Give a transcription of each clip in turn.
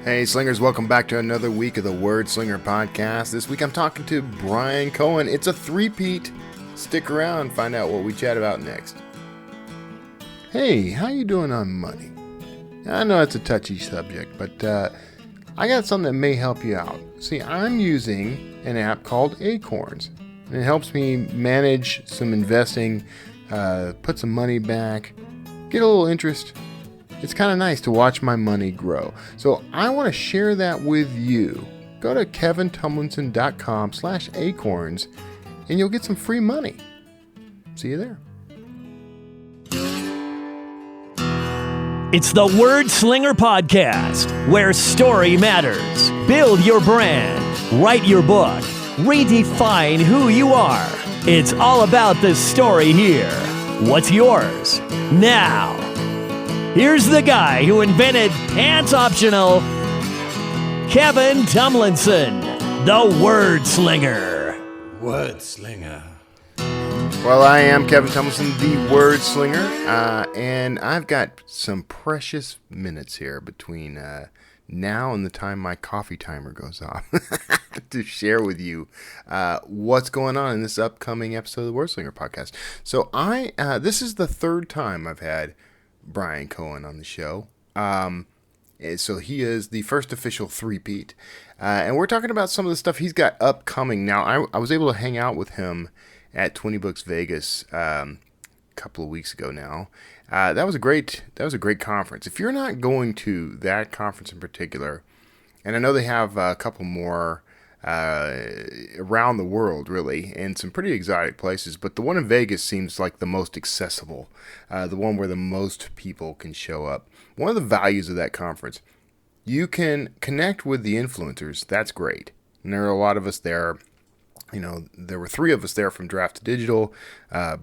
Hey Slingers, welcome back to another week of the Word Slinger podcast. This week I'm talking to Bryan Cohen. It's a three-peat. Stick around, find out what we chat about next. Hey, how you doing on money? I know it's a touchy subject, but I got something that may help you out. See, I'm using an app called ACORNS. And it helps me manage some investing, put some money back, get a little interest. It's kind of nice to watch my money grow. So I want to share that with you. Go to kevintumlinson.com/acorns and you'll get some free money. See you there. It's the Word Slinger Podcast, where story matters. Build your brand, write your book, redefine who you are. It's all about the story here. What's yours? Now, here's the guy who invented pants optional, Kevin Tumlinson, the Word Slinger. Word Slinger. Well, I am Kevin Tumlinson, the Word Slinger, and I've got some precious minutes here between now and the time my coffee timer goes off to share with you what's going on in this upcoming episode of the Word Slinger podcast. So this is the third time I've had Bryan Cohen on the show. So he is the first official three-peat. And we're talking about some of the stuff he's got upcoming. Now, I was able to hang out with him at 20 Books Vegas a couple of weeks ago now. That was a great conference. If you're not going to that conference in particular, and I know they have a couple more around the world, really, and some pretty exotic places, but the one in Vegas seems like the most accessible, the one where the most people can show up. One of the values of that conference, you can connect with the influencers. That's great. And there are a lot of us there. You know, there were three of us there from Draft to Digital.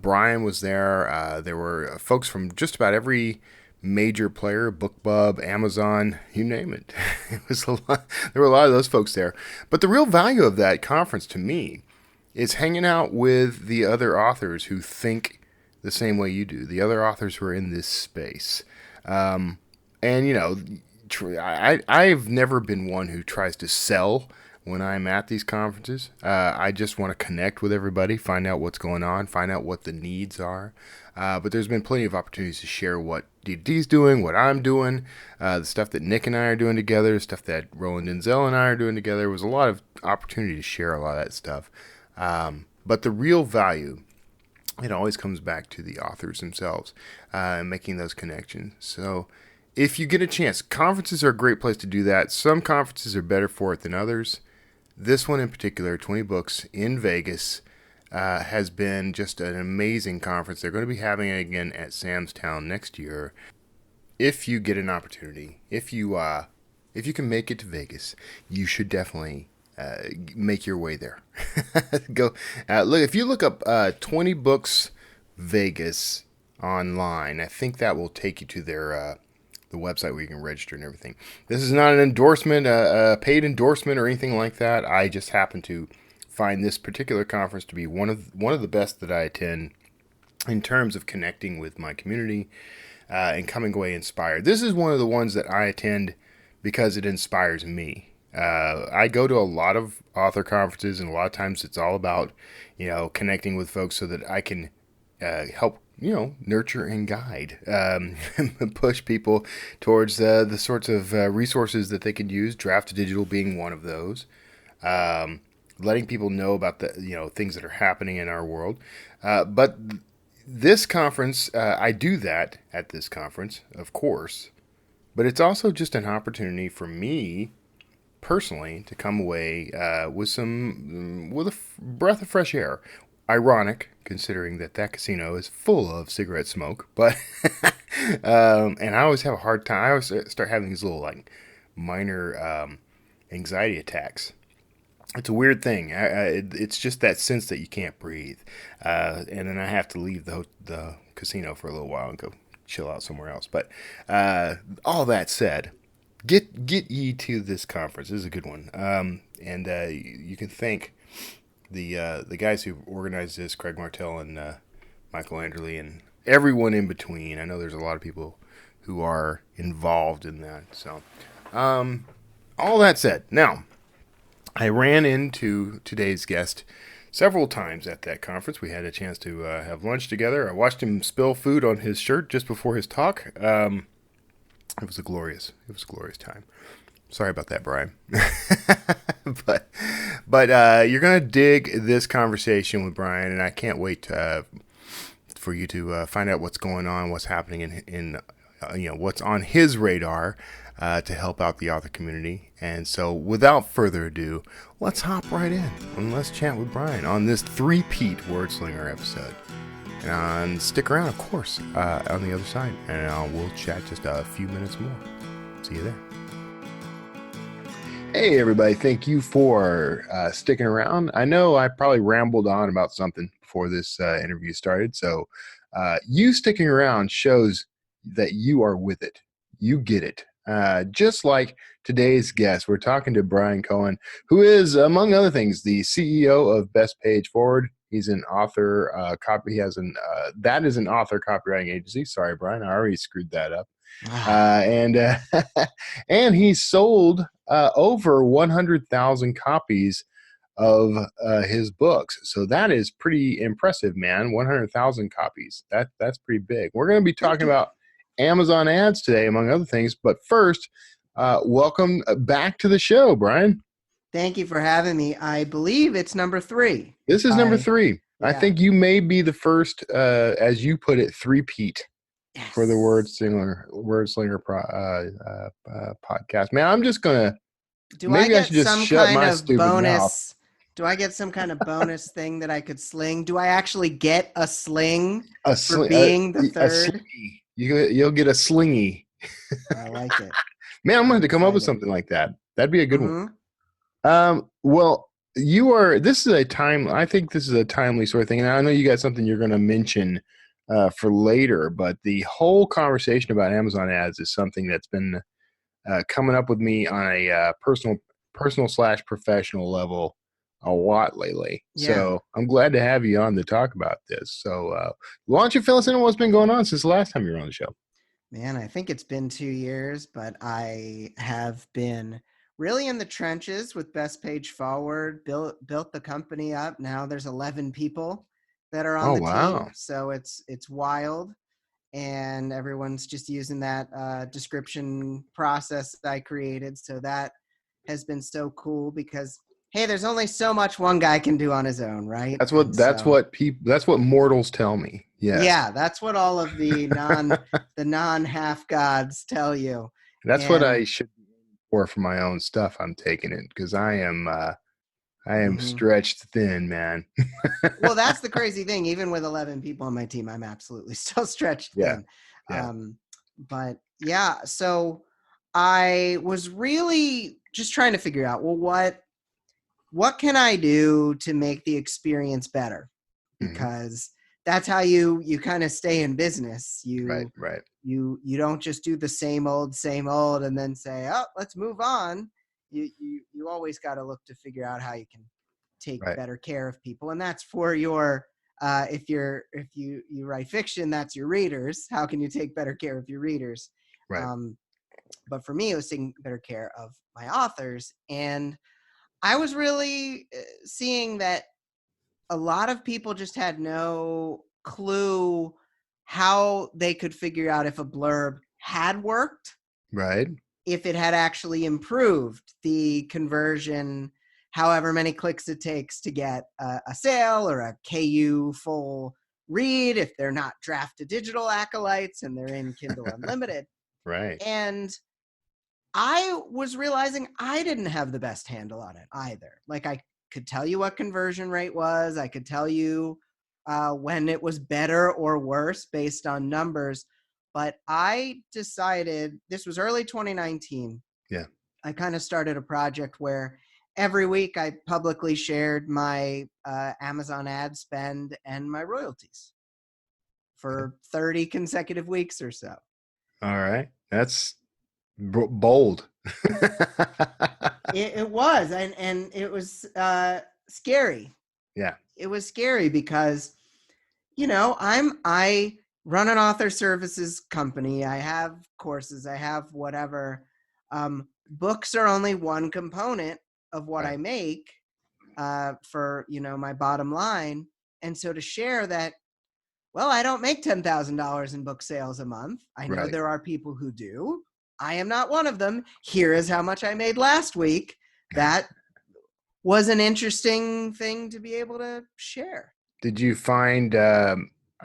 Bryan was there. There were folks from just about every major player, BookBub, Amazon, you name it. It was a lot. There were a lot of those folks there. But the real value of that conference to me is hanging out with the other authors who think the same way you do, the other authors who are in this space. And, you know, I've never been one who tries to sell when I'm at these conferences. I just want to connect with everybody, find out what's going on, find out what the needs are. But there's been plenty of opportunities to share what DD's doing, what I'm doing, the stuff that Nick and I are doing together, stuff that Roland Denzel and I are doing together. There was a lot of opportunity to share a lot of that stuff. But the real value, it always comes back to the authors themselves and making those connections. So if you get a chance, conferences are a great place to do that. Some conferences are better for it than others. This one in particular, 20 Books in Vegas, has been just an amazing conference. They're going to be having it again at Sam's Town next year. If you get an opportunity, if you can make it to Vegas, you should definitely make your way there. Go look. If you look up 20 Books Vegas online, I think that will take you to their the website where you can register and everything. This is not an endorsement, a paid endorsement or anything like that. I just happen to find this particular conference to be one of the best that I attend in terms of connecting with my community and coming away inspired. This is one of the ones that I attend because it inspires me. I go to a lot of author conferences, and a lot of times it's all about, you know, connecting with folks so that I can help, you know, nurture and guide, push people towards the sorts of resources that they can use, Draft to Digital being one of those, letting people know about the, you know, things that are happening in our world. But this conference, I do that at this conference, of course, but it's also just an opportunity for me personally to come away with a breath of fresh air. Ironic, considering that casino is full of cigarette smoke, but and I always have a hard time. I always start having these little like minor anxiety attacks. It's a weird thing. It's just that sense that you can't breathe, and then I have to leave the casino for a little while and go chill out somewhere else. But all that said, get ye to this conference. This is a good one, and you can thank the guys who organized this, Craig Martell and Michael Anderley, and everyone in between. I know there's a lot of people who are involved in that. So, all that said, now I ran into today's guest several times at that conference. We had a chance to have lunch together. I watched him spill food on his shirt just before his talk. It was a glorious time. Sorry about that, Brian. but you're gonna dig this conversation with Brian, and I can't wait for you to find out what's going on, what's happening in what's on his radar to help out the author community. And so, without further ado, let's hop right in and let's chat with Brian on this three-peat Wordslinger episode. And stick around, of course, on the other side, and we'll chat just a few minutes more. See you there. Hey, everybody. Thank you for sticking around. I know I probably rambled on about something before this interview started, so you sticking around shows that you are with it. You get it. Just like today's guest, we're talking to Bryan Cohen, who is, among other things, the CEO of Best Page Forward. He's an author, he has that is an author copywriting agency. Sorry, Brian, I already screwed that up. And he sold over 100,000 copies of his books. So that is pretty impressive, man. 100,000 copies. That's pretty big. We're going to be talking about Amazon ads today, among other things. But first, welcome back to the show, Brian. Thank you for having me. I believe it's number 3. This is number 3. Yeah. I think you may be the first, as you put it, three-peat. Yes. For the Wordslinger podcast. Man, I'm just gonna. Maybe I should just shut my stupid mouth. Do I get some kind of bonus thing that I could sling? Do I actually get a sling for being the third? You'll get a slingy. I like it. Man, I'm going to come up with something like that. That'd be a good one. Well, this is a time. I think this is a timely sort of thing, and I know you got something you're going to mention for later. But the whole conversation about Amazon ads is something that's been coming up with me on a personal/professional level a lot lately. Yeah. So I'm glad to have you on to talk about this. So why don't you fill us in on what's been going on since the last time you were on the show? Man, I think it's been 2 years, but I have been really in the trenches with Best Page Forward, built the company up. Now there's 11 people that are on the team. So it's wild. And everyone's just using that description process that I created. So that has been so cool because, hey, there's only so much one guy can do on his own, right? That's what mortals tell me. Yes. Yeah, that's what all of the non-half gods tell you. That's what I should be aiming for my own stuff. I'm taking it because I am stretched thin, man. Well, that's the crazy thing. Even with 11 people on my team, I'm absolutely still stretched thin. Yeah. But yeah, so I was really just trying to figure out, well, what can I do to make the experience better? Because that's how you kind of stay in business. Right. You don't just do the same old, and then say, oh, let's move on. You always got to look to figure out how you can take better care of people. And that's for your, if you write fiction, that's your readers. How can you take better care of your readers? Right. But for me, it was taking better care of my authors. And I was really seeing that a lot of people just had no clue how they could figure out if a blurb had worked. Right. If it had actually improved the conversion, however many clicks it takes to get a sale or a KU full read, if they're not draft to digital acolytes and they're in Kindle Unlimited. Right. And I was realizing I didn't have the best handle on it either. Like I could tell you what conversion rate was. I could tell you when it was better or worse based on numbers. But I decided, this was early 2019. Yeah. I kind of started a project where every week I publicly shared my Amazon ad spend and my royalties for 30 consecutive weeks or so. All right. That's bold. It was, and it was scary. Yeah. It was scary because, I run an author services company. I have courses. I have whatever. books are only one component of what Right. I make for, my bottom line. And so to share that, well, I don't make $10,000 in book sales a month. I know Right. there are people who do. I am not one of them. Here is how much I made last week. That was an interesting thing to be able to share. Did you find, I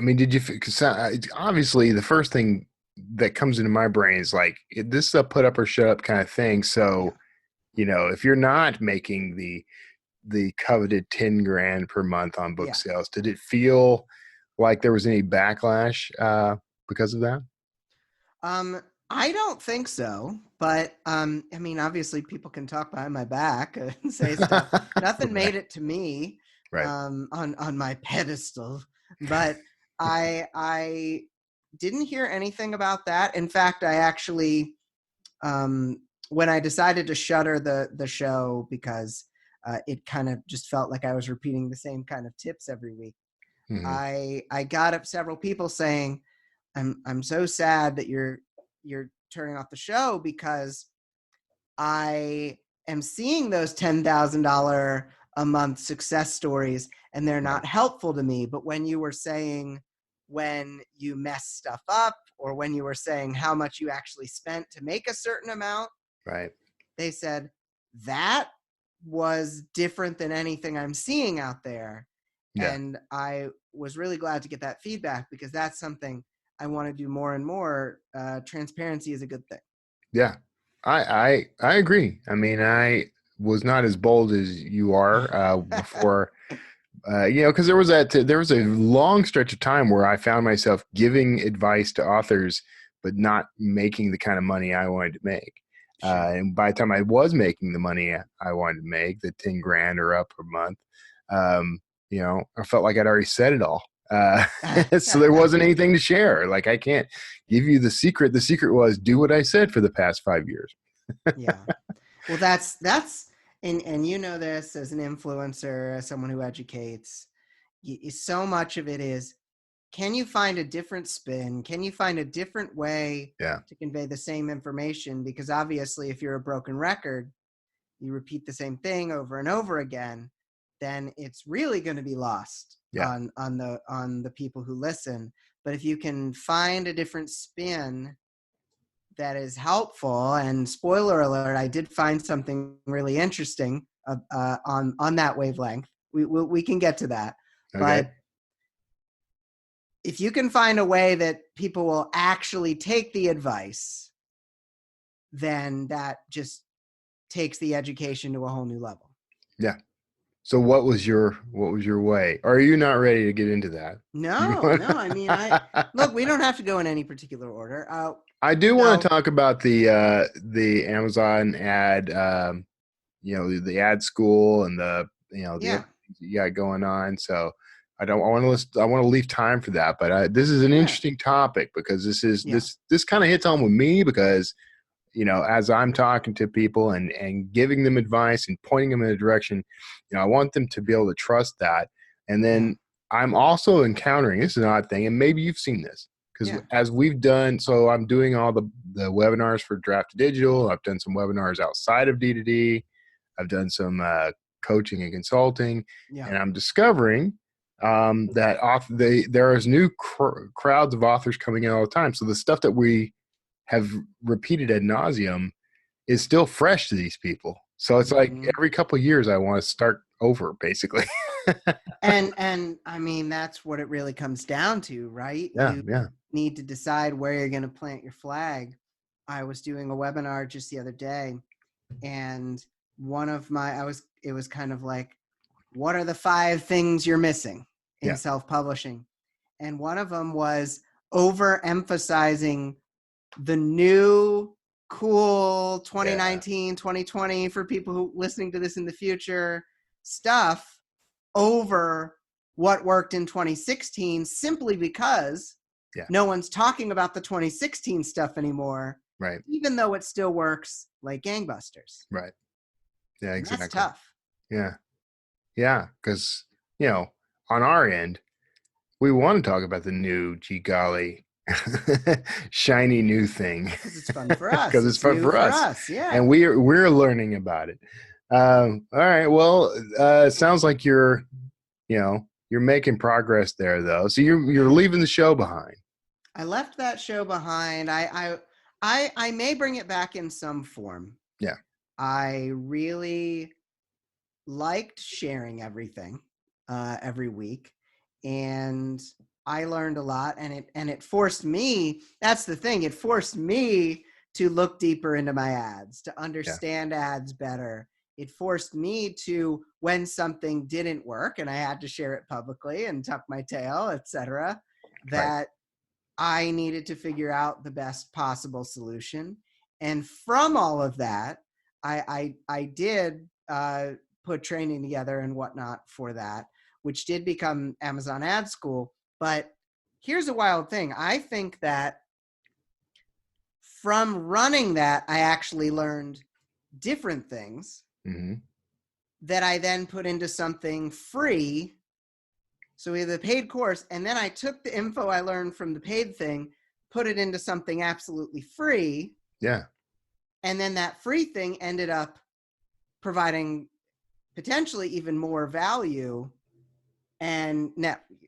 mean, did you, because obviously the first thing that comes into my brain is like, this is a put up or shut up kind of thing. Yeah. So, if you're not making the coveted 10 grand per month on book Yeah. sales, did it feel like there was any backlash because of that? I don't think so, but I mean, obviously, people can talk behind my back and say stuff. Nothing Right. made it to me Right. on my pedestal, but I didn't hear anything about that. In fact, I actually when I decided to shutter the show because it kind of just felt like I was repeating the same kind of tips every week. Hmm. I got up several people saying, I'm so sad that you're turning off the show because I am seeing those $10,000 a month success stories and they're Right. not helpful to me. But when you were saying when you mess stuff up or when you were saying how much you actually spent to make a certain amount, Right. they said that was different than anything I'm seeing out there. Yeah. And I was really glad to get that feedback because that's something I want to do more and more. Transparency is a good thing. Yeah. I agree. I mean, I was not as bold as you are before. Because there was a long stretch of time where I found myself giving advice to authors, but not making the kind of money I wanted to make. Sure. And by the time I was making the money I wanted to make, the 10 grand or up per month, um, I felt like I'd already said it all. So there wasn't anything to share. Like, I can't give you the secret. The secret was do what I said for the past 5 years. Yeah. Well, that's and you know this as an influencer, as someone who educates, so much of it is, can you find a different spin? Can you find a different way Yeah. to convey the same information? Because obviously, if you're a broken record, you repeat the same thing over and over again, then it's really going to be lost Yeah. on the people who listen. But if you can find a different spin that is helpful, and spoiler alert, I did find something really interesting on that wavelength. We can get to that, Okay. but if you can find a way that people will actually take the advice, then that just takes the education to a whole new level. Yeah. So what was your way? Or are you not ready to get into that? You No, want- no. I mean, I look. We don't have to go in any particular order. I do want to So talk about the Amazon ad, the ad school and the other yeah, things that you got going on. So I don't I want to list I want to leave time for that, but this is an yeah, interesting topic because this is yeah, this kind of hits home with me because as I'm talking to people and giving them advice and pointing them in a direction, I want them to be able to trust that. And yeah, then I'm also encountering, this is an odd thing, and maybe you've seen this because yeah, as we've done, so I'm doing all the webinars for Draft to Digital. I've done some webinars outside of D2D. I've done some coaching and consulting, yeah, and I'm discovering that there is new crowds of authors coming in all the time. So the stuff that we have repeated ad nauseum is still fresh to these people. So it's like hmm every couple of years I want to start over, basically. and I mean that's what it really comes down to, right? Yeah, You yeah, need to decide where you're going to plant your flag. I was doing a webinar just the other day, and one of my I was it was kind of like, what are the 5 things you're missing in yeah, self-publishing? And one of them was overemphasizing the new cool yeah, 2019, 2020 for people who listening to this in the future stuff over what worked in 2016, simply because yeah. no one's talking about the 2016 stuff anymore, Right, even though it still works like gangbusters. right. Yeah, And that's exactly. tough. Yeah, yeah. Because, on our end, we want to talk about the new G Golly Shiny new thing. Because it's fun for us. Because it's fun new for us. Yeah. And we're learning about it. All right. Well, it sounds like you're making progress there, though. So you're leaving the show behind. I left that show behind. I may bring it back in some form. Yeah. I really liked sharing everything every week, and I learned a lot, and it forced me. That's the thing. It forced me to look deeper into my ads, to understand ads better. It forced me to, when something didn't work and I had to share it publicly and tuck my tail, etc., that I needed to figure out the best possible solution. And from all of that, I did put training together and whatnot for that, which did become Amazon Ad School. But here's a wild thing. I think that from running that, I actually learned different things that I then put into something free. So we have the paid course, and then I took the info I learned from the paid thing, put it into something absolutely free. Yeah. And then that free thing ended up providing potentially even more value. And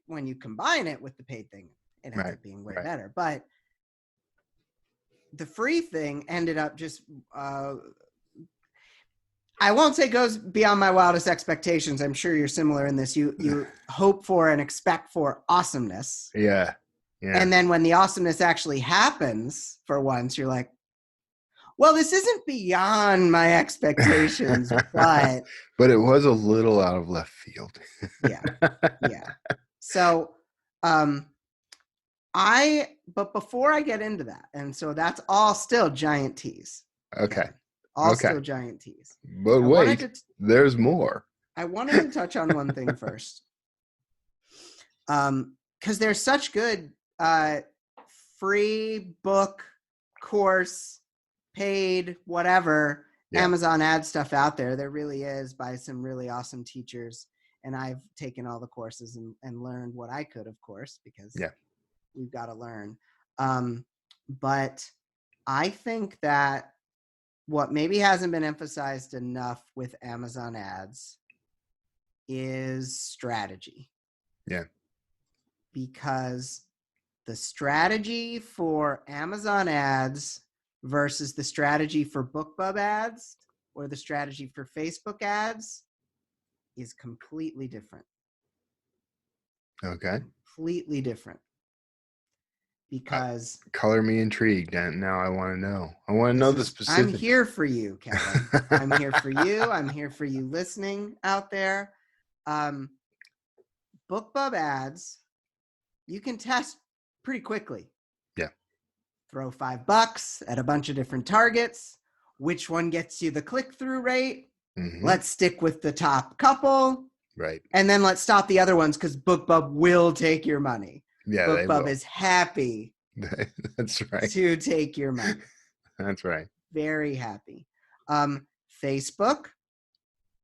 when you combine it with the paid thing, it ends up being way better. But the free thing ended up just, I won't say goes beyond my wildest expectations. I'm sure you're similar in this. You hope for and expect for awesomeness. Yeah. Yeah. And then when the awesomeness actually happens for once, you're like, well, this isn't beyond my expectations, but it was a little out of left field. Yeah. So, but before I get into that, and so that's all still giant tease. Okay. Still giant tease. But wait, there's more. I wanted to touch on one thing first. Because there's such good free book, course, paid, whatever, Amazon ad stuff out there. There really is, by some really awesome teachers. And I've taken all the courses and learned what I could, of course, because we've got to learn. But I think that what maybe hasn't been emphasized enough with Amazon ads is strategy. Yeah. Because the strategy for Amazon ads versus the strategy for BookBub ads or the strategy for Facebook ads is completely different. Okay. Completely different. Because color me intrigued. Now I want to know. I want to know the specifics. I'm here for you, Kevin. I'm here for you. I'm here for you listening out there. BookBub ads, you can test pretty quickly. Yeah. Throw $5 at a bunch of different targets. Which one gets you the click-through rate? Let's stick with the top couple. Right. And then let's stop the other ones because BookBub will take your money. Yeah, BookBub is happy. That's right. To take your money. That's right. Very happy. Facebook,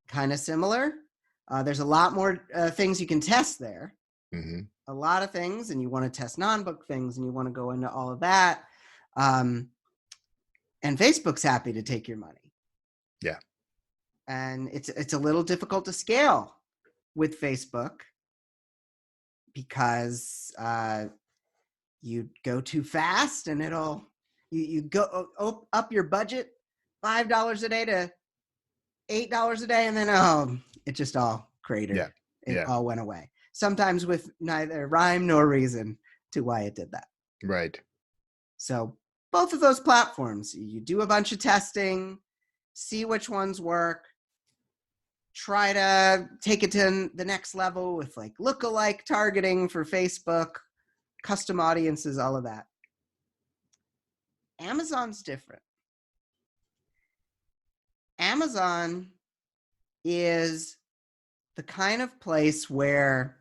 kind of similar. There's a lot more things you can test there. A lot of things, and you want to test non-book things, and you want to go into all of that. And Facebook's happy to take your money. Yeah. And it's a little difficult to scale with Facebook because you go too fast, and you go up your budget $5 a day to $8 a day, and then it just all cratered. Yeah. It all went away. Sometimes with neither rhyme nor reason to why it did that. Right. So both of those platforms, you do a bunch of testing, see which ones work, try to take it to the next level with like lookalike targeting for Facebook, custom audiences, all of that. Amazon's different. Amazon is the kind of place where,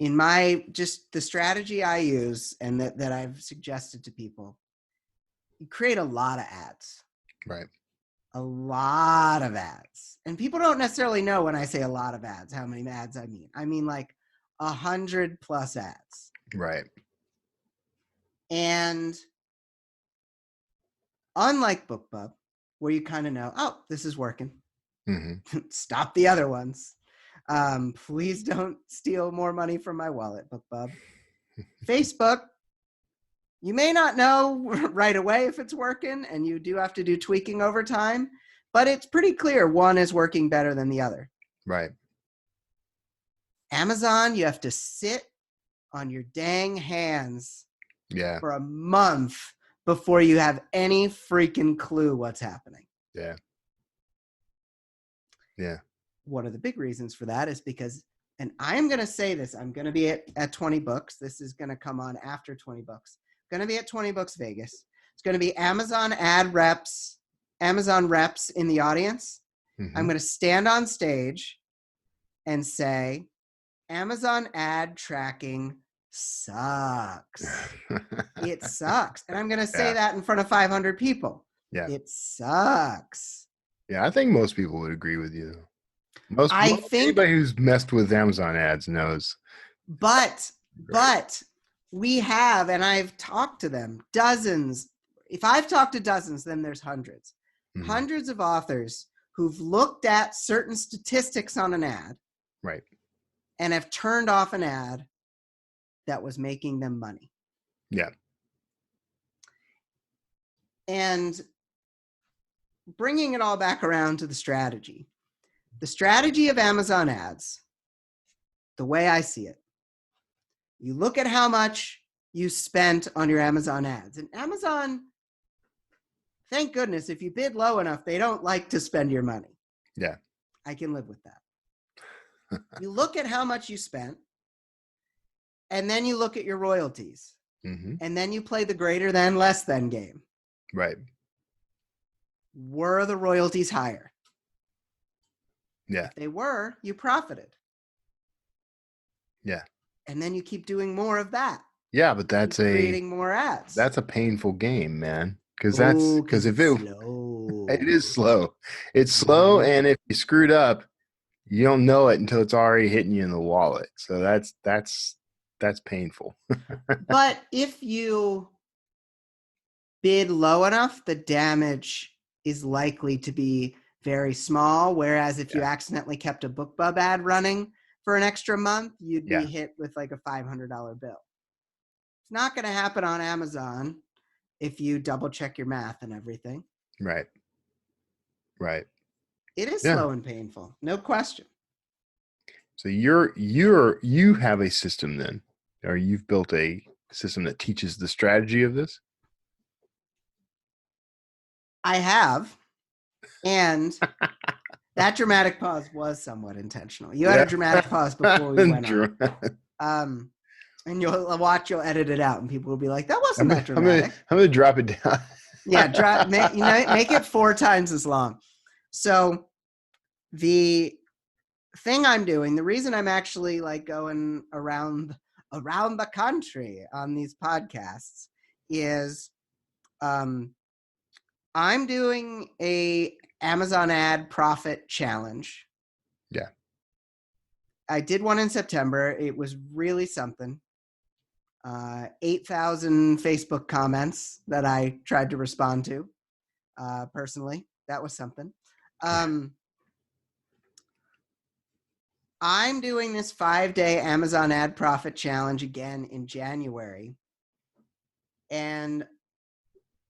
in the strategy I use and that I've suggested to people, you create a lot of ads. Right. A lot of ads. And people don't necessarily know when I say a lot of ads, how many ads I mean. I mean like 100+ ads. Right. And unlike BookBub, where you kind of know, oh, this is working. Mm-hmm. Stop the other ones. Please don't steal more money from my wallet, BookBub. Facebook, you may not know right away if it's working, and you do have to do tweaking over time, but it's pretty clear one is working better than the other. Right. Amazon, you have to sit on your dang hands Yeah. for a month before you have any freaking clue what's happening. Yeah. Yeah. One of the big reasons for that is because, and I'm going to say this, I'm going to be at 20 Books. This is going to come on after 20 Books. Going to be at 20 Books Vegas. It's going to be Amazon reps in the audience. Mm-hmm. I'm going to stand on stage and say, Amazon ad tracking sucks. It sucks. And I'm going to say that in front of 500 people. Yeah. It sucks. Yeah, I think most people would agree with you. Anybody who's messed with Amazon ads knows. But we have, and I've talked to them, dozens. If I've talked to dozens, then there's hundreds. Mm-hmm. Hundreds of authors who've looked at certain statistics on an ad. Right. And have turned off an ad that was making them money. Yeah. And bringing it all back around to the strategy of Amazon ads, the way I see it, you look at how much you spent on your Amazon ads. And Amazon, thank goodness, if you bid low enough, they don't like to spend your money. Yeah. I can live with that. You look at how much you spent, and then you look at your royalties. Mm-hmm. And then you play the greater than, less than game. Right. Were the royalties higher? Yeah. If they were, you profited. Yeah. And then you keep doing more of that. Yeah, but that's creating more ads. That's a painful game, man. Because if it is slow. It's slow, and if you screwed up, you don't know it until it's already hitting you in the wallet. So that's painful. But if you bid low enough, the damage is likely to be very small. Whereas if you accidentally kept a BookBub ad running for an extra month, you'd be hit with like a $500 bill. It's not going to happen on Amazon if you double check your math and everything. Right. Right. It is slow and painful, no question. So you have a system then, or you've built a system that teaches the strategy of this? I have, and that dramatic pause was somewhat intentional. You had a dramatic pause before we went on. And you'll edit it out, and people will be like, "That wasn't that dramatic." I'm gonna drop it down. Yeah, make it 4 times as long. So the thing I'm doing, the reason I'm actually like going around the country on these podcasts is, I'm doing a Amazon ad profit challenge. Yeah. I did one in September. It was really something. 8,000 Facebook comments that I tried to respond to personally. That was something. I'm doing this 5-day Amazon ad profit challenge again in January. And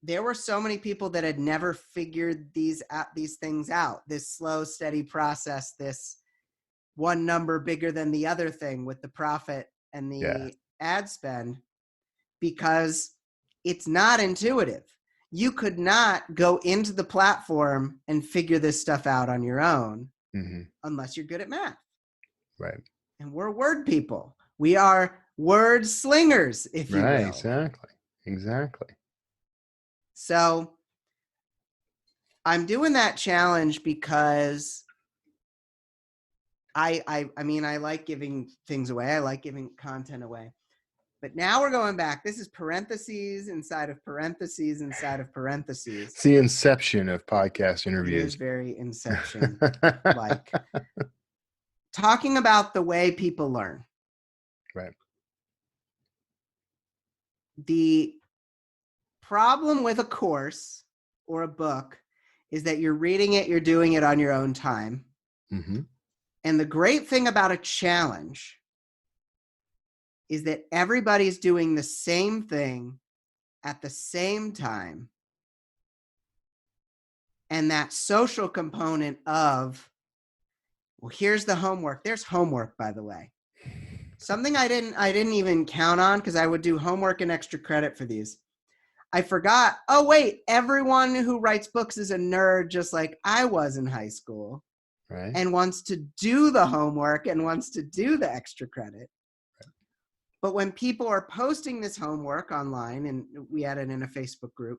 there were so many people that had never figured these things out. This slow, steady process, this one number bigger than the other thing with the profit and the ad spend, because it's not intuitive. You could not go into the platform and figure this stuff out on your own unless you're good at math. Right. And we're word people. We are word slingers, if you will. Right, exactly. So I'm doing that challenge because I mean, I like giving things away. I like giving content away. But now we're going back. This is parentheses inside of parentheses inside of parentheses. It's the inception of podcast interviews. It is very inception like. Talking about the way people learn. Right. The problem with a course or a book is that you're reading it, you're doing it on your own time. Mm-hmm. And the great thing about a challenge is that everybody's doing the same thing at the same time. And that social component of, well, here's the homework. There's homework, by the way. Something I didn't even count on, because I would do homework and extra credit for these. I forgot, oh wait, everyone who writes books is a nerd just like I was in high school, Right. and wants to do the homework and wants to do the extra credit. But when people are posting this homework online, and we had it in a Facebook group,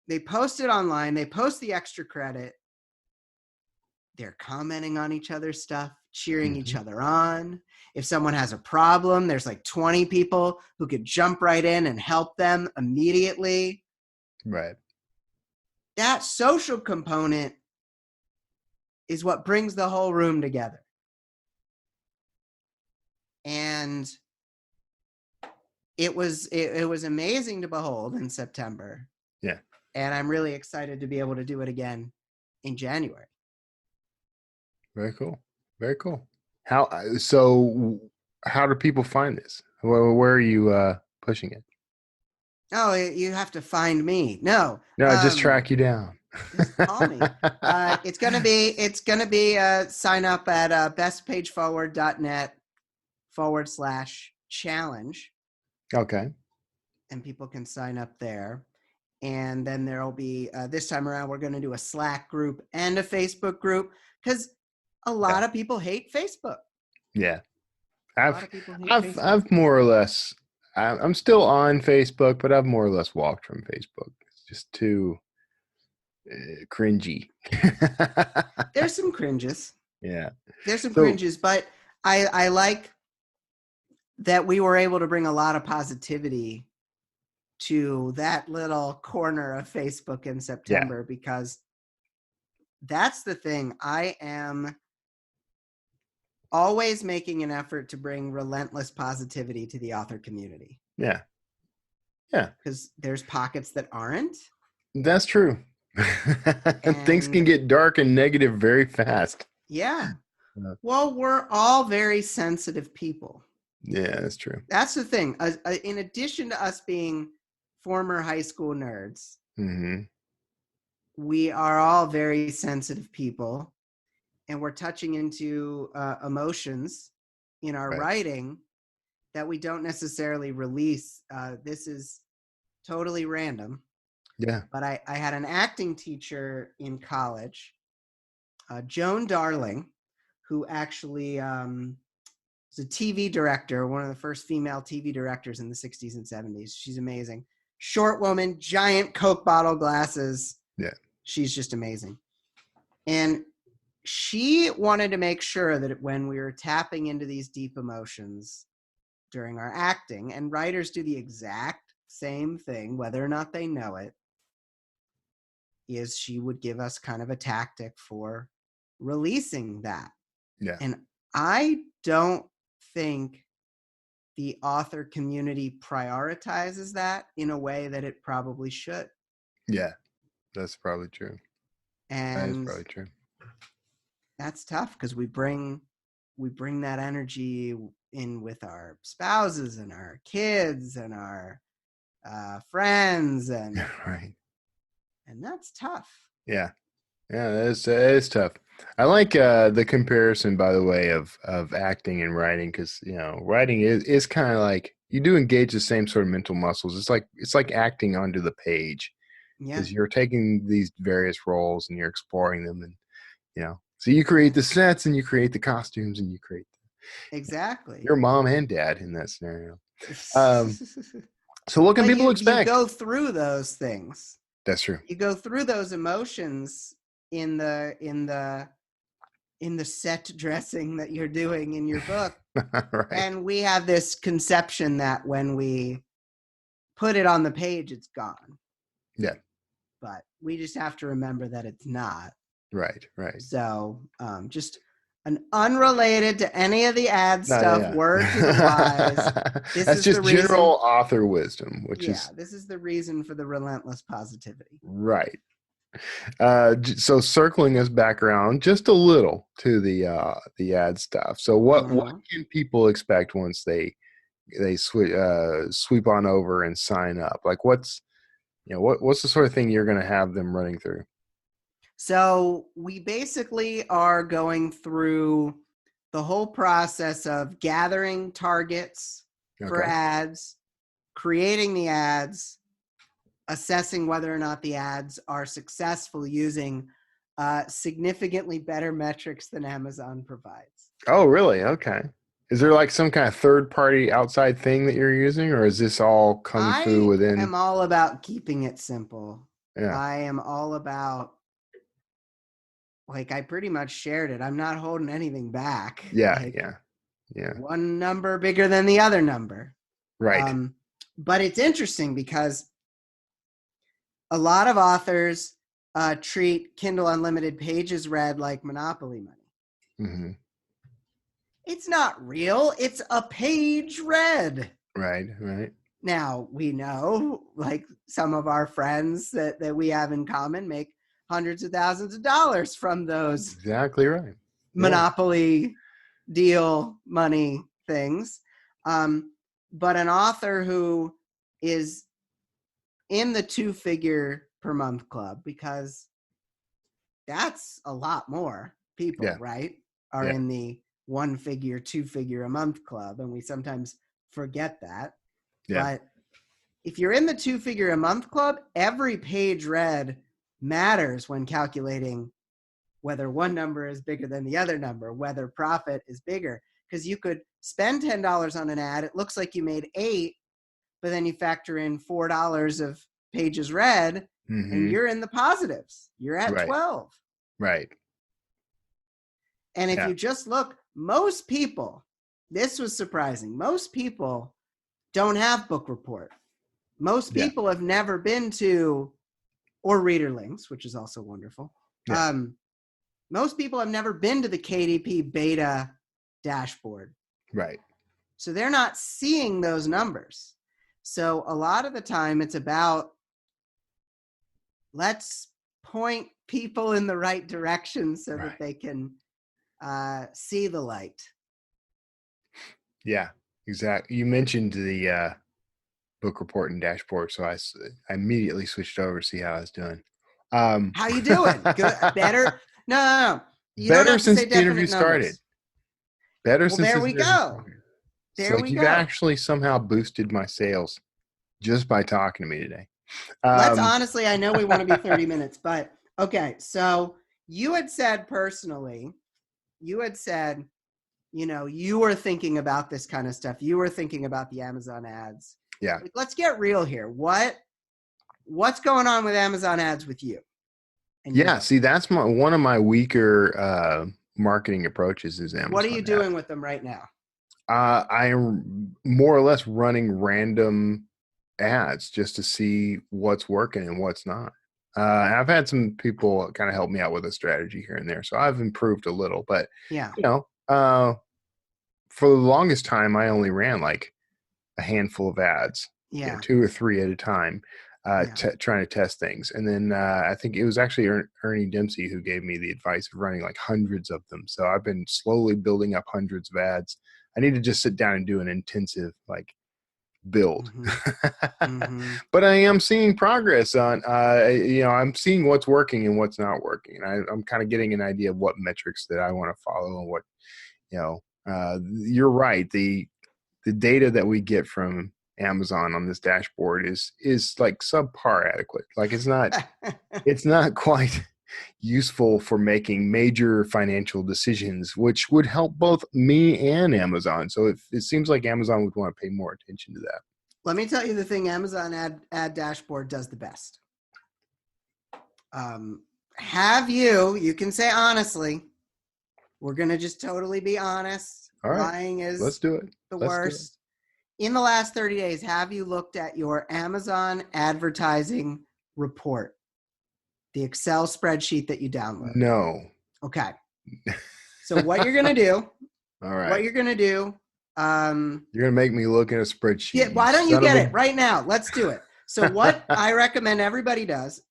they post it online, they post the extra credit, they're commenting on each other's stuff, cheering each other on. If someone has a problem, there's like 20 people who could jump right in and help them immediately. Right. That social component is what brings the whole room together. And it was amazing to behold in September. Yeah. And I'm really excited to be able to do it again in January. Very cool. Very cool. How do people find this? Where are you pushing it? Oh, you have to find me. No, just track you down. Just call me. It's gonna be sign up at bestpageforward.net/challenge. Okay. And people can sign up there. And then there'll be, this time around, we're going to do a Slack group and a Facebook group, because a lot of people hate Facebook. Yeah. A lot of people hate Facebook. I've more or less, I'm still on Facebook, but I've more or less walked from Facebook. It's just too cringy. There's some cringes. Yeah. There's some cringes, but I like that we were able to bring a lot of positivity to that little corner of Facebook in September, because that's the thing. I am always making an effort to bring relentless positivity to the author community. Yeah. Yeah. Because there's pockets that aren't. That's true. Things can get dark and negative very fast. Yeah. Well, we're all very sensitive people. Yeah, that's true. That's the thing. In addition to us being former high school nerds, we are all very sensitive people, and we're touching into emotions in our writing that we don't necessarily release. This is totally random. Yeah. But I had an acting teacher in college, Joan Darling, who actually was a TV director, one of the first female TV directors in the 60s and 70s. She's amazing. Short woman, giant Coke bottle glasses. Yeah. She's just amazing. And she wanted to make sure that when we were tapping into these deep emotions during our acting, and writers do the exact same thing, whether or not they know it, is she would give us kind of a tactic for releasing that. Yeah. And I don't think the author community prioritizes that in a way that it probably should. Yeah, that's probably true. And that is probably true. That's tough, because we bring that energy in with our spouses and our kids and our friends, and right. And that's tough. Yeah. Yeah, it is tough. I like the comparison, by the way, of acting and writing, because writing is kind of like you do engage the same sort of mental muscles. It's like acting onto the page, because you're taking these various roles and you're exploring them, and so you create the sets and you create the costumes and you create exactly your mom and dad in that scenario. So what can people expect? You go through those things. That's true. You go through those emotions in the set dressing that you're doing in your book. Right. And we have this conception that when we put it on the page, it's gone. Yeah. But we just have to remember that it's not. Right. So just unrelated to any of the ad No, stuff, yeah. word to the wise. This That's is just the reason. general author wisdom, which Yeah, is this is the reason for the relentless positivity. right. So circling us back around just a little to the ad stuff. So what can people expect once they sweep on over and sign up? Like what's the sort of thing you're going to have them running through? So we basically are going through the whole process of gathering targets for Okay. ads, creating the ads, assessing whether or not the ads are successful using significantly better metrics than Amazon provides. Oh, really? Okay. Is there like some kind of third party outside thing that you're using, or is this all kung fu I within? am all about keeping it simple. Yeah. I am all about, like, I pretty much shared it. I'm not holding anything back. Yeah. Like, Yeah. one number bigger than the other number. Right. But it's interesting because a lot of authors treat Kindle Unlimited pages read like Monopoly money. Mm-hmm. It's not real. It's a page read. Right. Now, we know, like, some of our friends that we have in common make hundreds of thousands of dollars from those Exactly right. Monopoly deal money things. But an author who is in the 2-figure per month club, because that's a lot more people, right? Are in the 1-figure, 2-figure a month club. And we sometimes forget that. Yeah. But if you're in the 2-figure a month club, every page read matters when calculating whether one number is bigger than the other number, whether profit is bigger. Because you could spend $10 on an ad, it looks like you made $8, but then you factor in $4 of pages read, and you're in the positives. You're at 12. Right. And if you just look, most people, this was surprising, most people don't have Book Report. Most people have never been to, or Reader Links, which is also wonderful. Yeah. Most people have never been to the KDP beta dashboard. Right. So they're not seeing those numbers. So a lot of the time it's about, let's point people in the right direction so that they can see the light. Yeah, exactly. You mentioned the Book Report and dashboard, so I immediately switched over to see how I was doing. How you doing? Good? Better? No. You Better don't have to since say the interview definite numbers. started. Better Well, since there the we interview go. started. There So we you've go. actually somehow boosted my sales just by talking to me today. Let's honestly, I know we want to be 30 minutes, but okay. So you had said personally, you were thinking about this kind of stuff. You were thinking about the Amazon ads. Yeah. Like, let's get real here. What's going on with Amazon ads with you? See, that's one of my weaker marketing approaches is Amazon. What are you doing with them right now? I am more or less running random ads just to see what's working and what's not. I've had some people kind of help me out with a strategy here and there, so I've improved a little. But for the longest time, I only ran like a handful of ads, 2 or 3 at a time, trying to test things. And then I think it was actually Ernie Dempsey who gave me the advice of running like hundreds of them. So I've been slowly building up hundreds of ads. I need to just sit down and do an intensive build. But I am seeing progress on, I'm seeing what's working and what's not working. And I'm kind of getting an idea of what metrics that I want to follow and what, you're right. The data that we get from Amazon on this dashboard is like subpar adequate. Like it's not quite useful for making major financial decisions, which would help both me and Amazon. So it seems like Amazon would want to pay more attention to that. Let me tell you the thing Amazon ad dashboard does the best. You can say honestly, we're going to just totally be honest. All right. Lying is Let's do it. The worst. In the last 30 days, have you looked at your Amazon advertising report? The Excel spreadsheet that you download? No. Okay. So what you're gonna do? All right. What you're gonna do? You're gonna make me look at a spreadsheet. Yeah. Why don't you son of get a- it right now? Let's do it. So what I recommend everybody does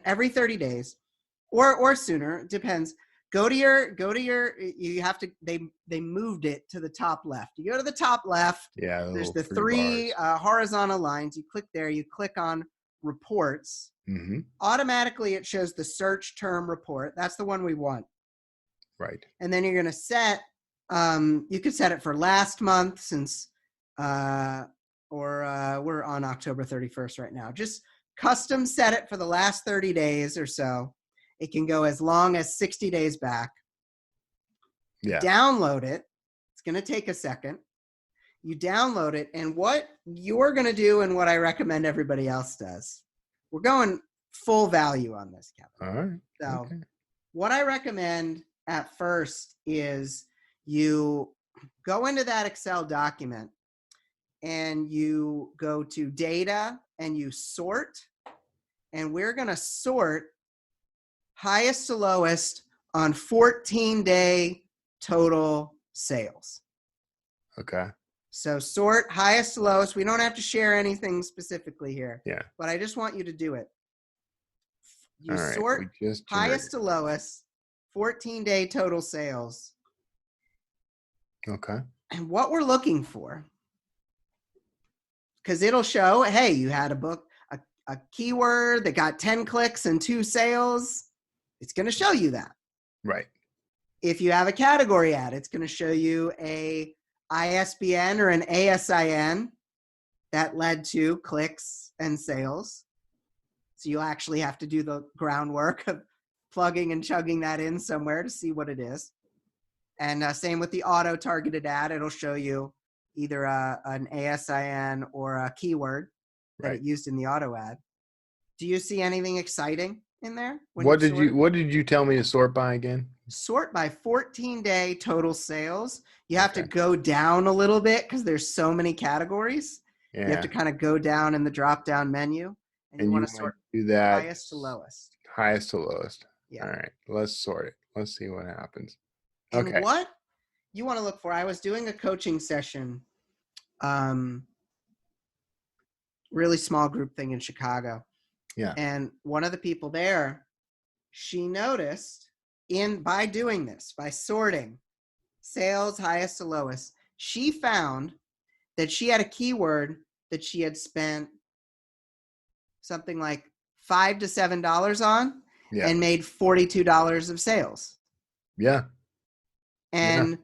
every 30 days, or sooner, it depends. Go to your. You have to. They moved it to the top left. You go to the top left. Yeah. There's the three three horizontal lines. You click there. You click on reports. Mm-hmm. Automatically, it shows the search term report. That's the one we want. Right. And then you're going to set, you could set it for last month since, we're on October 31st right now. Just custom set it for the last 30 days or so. It can go as long as 60 days back. Yeah. Download it. It's going to take a second. You download it. And what you're going to do and what I recommend everybody else does, we're going full value on this, Kevin. All right. So Okay. what I recommend at first is you go into that Excel document and you go to data and you sort, and we're going to sort highest to lowest on 14-day total sales. Okay. So sort highest to lowest. We don't have to share anything specifically here. Yeah. But I just want you to do it. You All right. sort We just highest to lowest, 14-day total sales. Okay. And what we're looking for, because it'll show, hey, you had a keyword that got 10 clicks and 2 sales. It's going to show you that. Right. If you have a category ad, it's going to show you a ISBN or an ASIN that led to clicks and sales. So you'll actually have to do the groundwork of plugging and chugging that in somewhere to see what it is. And same with the auto-targeted ad. It'll show you either an ASIN or a keyword that it used in the auto ad. Do you see anything exciting in there? What did you tell me to sort by again? Sort by 14-day total sales. You have to go down a little bit because there's so many categories. Yeah. You have to kind of go down in the drop-down menu. And you want to sort do that highest to lowest. Highest to lowest. Yeah. All right. Let's sort it. Let's see what happens. And okay. what you want to look for, I was doing a coaching session, really small group thing in Chicago. Yeah. And one of the people there, she noticed by doing this, by sorting sales highest to lowest, she found that she had a keyword that she had spent something like $5 to $7 on and made $42 of sales. Yeah. And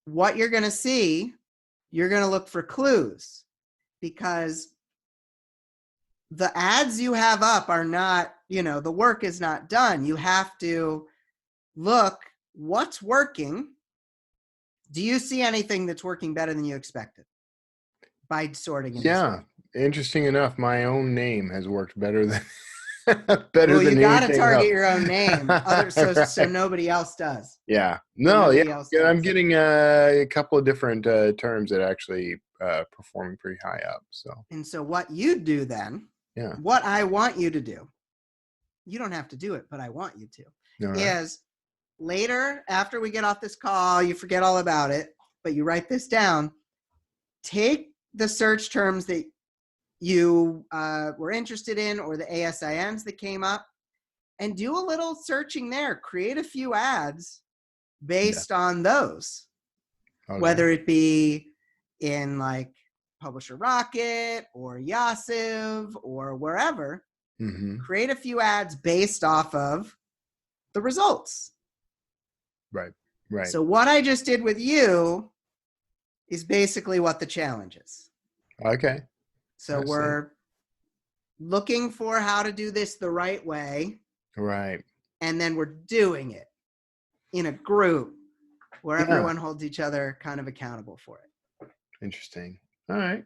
what you're going to see, you're going to look for clues, because the ads you have up are not, the work is not done. You have to look what's working. Do you see anything that's working better than you expected by sorting? Yeah. Interesting enough, my own name has worked better than well, you got to target else. your own name, so nobody else does. Yeah. No. Yeah. I'm Does. getting a couple of different terms that actually performing pretty high up. So what you do then? Yeah. What I want you to do, you don't have to do it, but I want you to, is later after we get off this call, you forget all about it, but you write this down. Take the search terms that you were interested in, or the ASINs that came up, and do a little searching there. Create a few ads based on those, whether it be in like Publisher Rocket or Yasiv or wherever. Create a few ads based off of the results. Right. So what I just did with you is basically what the challenge is. Okay. So we're looking for how to do this the right way. Right. And then we're doing it in a group where everyone holds each other kind of accountable for it. Interesting. All right.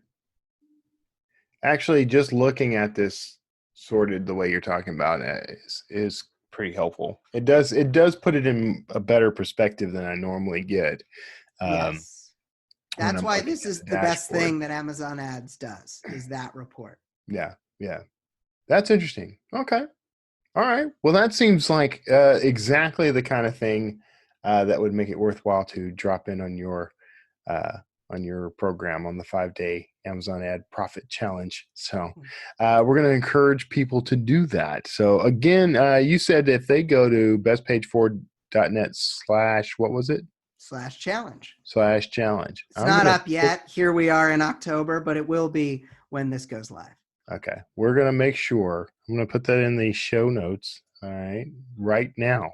Actually, just looking at this sorted the way you're talking about is pretty helpful. It does put it in a better perspective than I normally get. Yes. That's why this is the best thing that Amazon Ads does, is that report. Yeah. Yeah. That's interesting. Okay. All right. Well, that seems like exactly the kind of thing that would make it worthwhile to drop in uh, on your program on the 5-day Amazon ad profit challenge. So we're going to encourage people to do that. So again, you said if they go to bestpage4.net / what was it? /challenge. /challenge. It's not up yet. Here we are in October, but it will be when this goes live. Okay. We're going to make sure. I'm going to put that in the show notes. All right. Right now.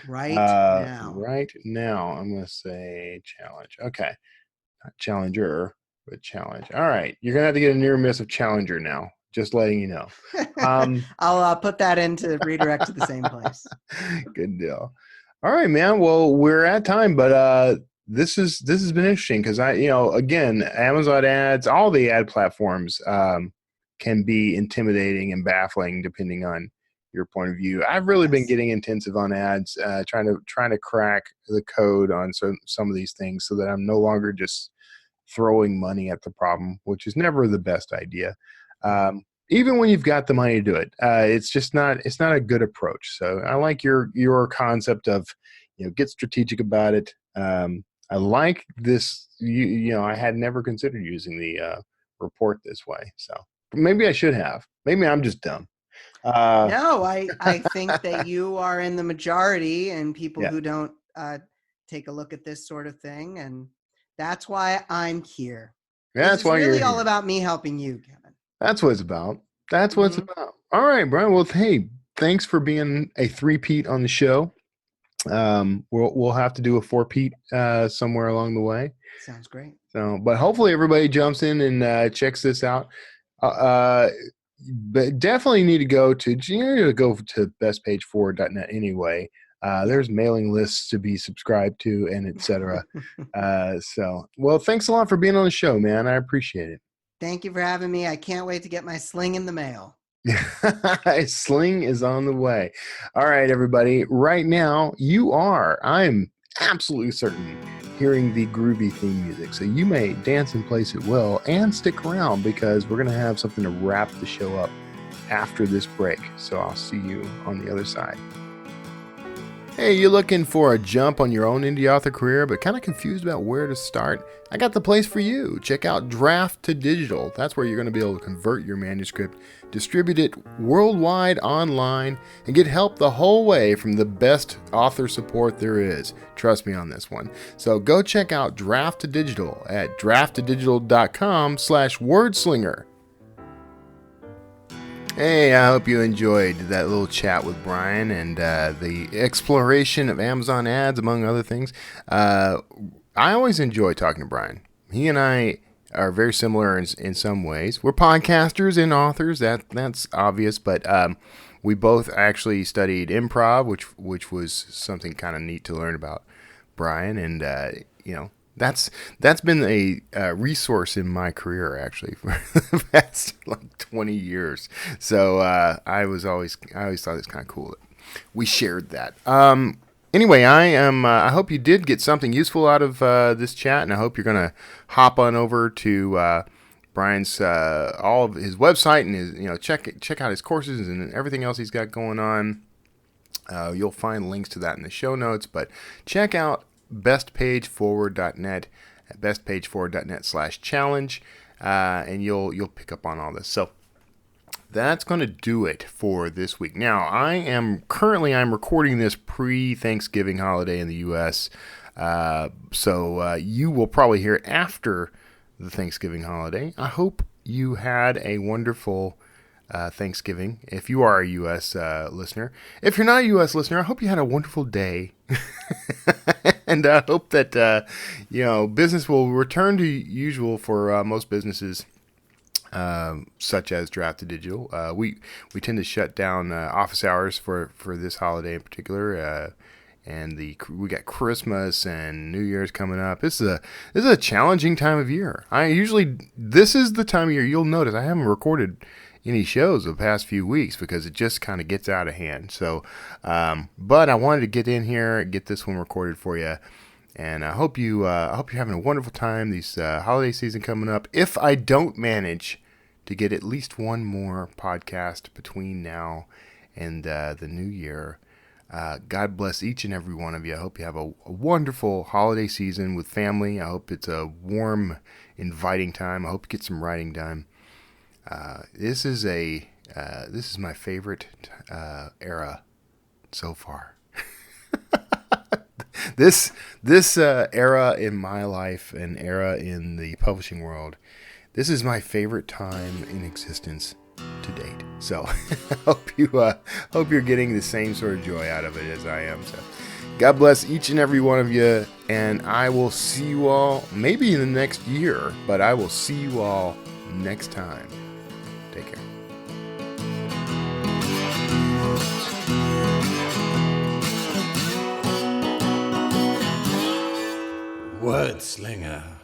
Right now. Right now. I'm going to say challenge. Okay. Not challenger, but challenge. All right. You're going to have to get a near miss of challenger now. Just letting you know. I'll put that in to redirect to the same place. Good deal. All right, man. Well, we're at time, but this has been interesting because again, Amazon ads, all the ad platforms can be intimidating and baffling depending on your point of view. I've really been getting intensive on ads, trying to crack the code on some of these things so that I'm no longer just throwing money at the problem, which is never the best idea. Even when you've got the money to do it, it's not a good approach. So I like your concept of, get strategic about it. I like this. I had never considered using the report this way. So maybe I should have. Maybe I'm just dumb. No, I think that you are in the majority and people who don't take a look at this sort of thing. And that's why I'm here. That's why you're really you're all here. about me helping you, Kevin. That's what it's about. That's what it's about. All right, Brian. Well, hey, thanks for being a 3-peat on the show. We'll have to do a 4-peat somewhere along the way. Sounds great. So, but hopefully everybody jumps in and checks this out. But definitely need to go to bestpage4.net anyway. There's mailing lists to be subscribed to and etc. Well, thanks a lot for being on the show, man. I appreciate it. Thank you for having me. I can't wait to get my sling in the mail. Sling is on the way. All right, everybody. Right now, I'm absolutely certain, hearing the groovy theme music. So you may dance and place it well and stick around because we're going to have something to wrap the show up after this break. So I'll see you on the other side. Hey, you looking for a jump on your own indie author career but kind of confused about where to start? I got the place for you. Check out Draft to Digital. That's where you're going to be able to convert your manuscript, distribute it worldwide online, and get help the whole way from the best author support there is. Trust me on this one. So go check out Draft to Digital at drafttodigital.com/wordslinger. Hey, I hope you enjoyed that little chat with Brian and the exploration of Amazon ads, among other things. I always enjoy talking to Brian. He and I are very similar in some ways. We're podcasters and authors. That's obvious, but we both actually studied improv, which was something kind of neat to learn about Brian, and that's been a resource in my career actually for the past 20 years. So I always thought it's kind of cool that we shared that. Anyway, I hope you did get something useful out of this chat, and I hope you're gonna hop on over to Brian's all of his website and his check out his courses and everything else he's got going on. You'll find links to that in the show notes, but check out bestpageforward.net at bestpage4.net/challenge, and you'll pick up on all this. So that's going to do it for this week. Now, I'm recording this pre-Thanksgiving holiday in the U.S., so you will probably hear it after the Thanksgiving holiday. I hope you had a wonderful Thanksgiving if you are a U.S. listener. If you're not a U.S. listener, I hope you had a wonderful day. And I hope that business will return to usual for most businesses, such as Draft to Digital. We tend to shut down office hours for this holiday in particular, and we got Christmas and New Year's coming up. This is a challenging time of year. This is the time of year you'll notice I haven't recorded any shows the past few weeks because it just kind of gets out of hand. So, but I wanted to get in here, get this one recorded for you, and I hope you're having a wonderful time. These holiday season coming up. If I don't manage to get at least one more podcast between now and the new year, God bless each and every one of you. I hope you have a wonderful holiday season with family. I hope it's a warm, inviting time. I hope you get some writing done. This is my favorite era so far. This era in my life, an era in the publishing world, this is my favorite time in existence to date. So hope you're getting the same sort of joy out of it as I am. So God bless each and every one of you, and I will see you all maybe in the next year, but I will see you all next time. Take care. Word Slinger.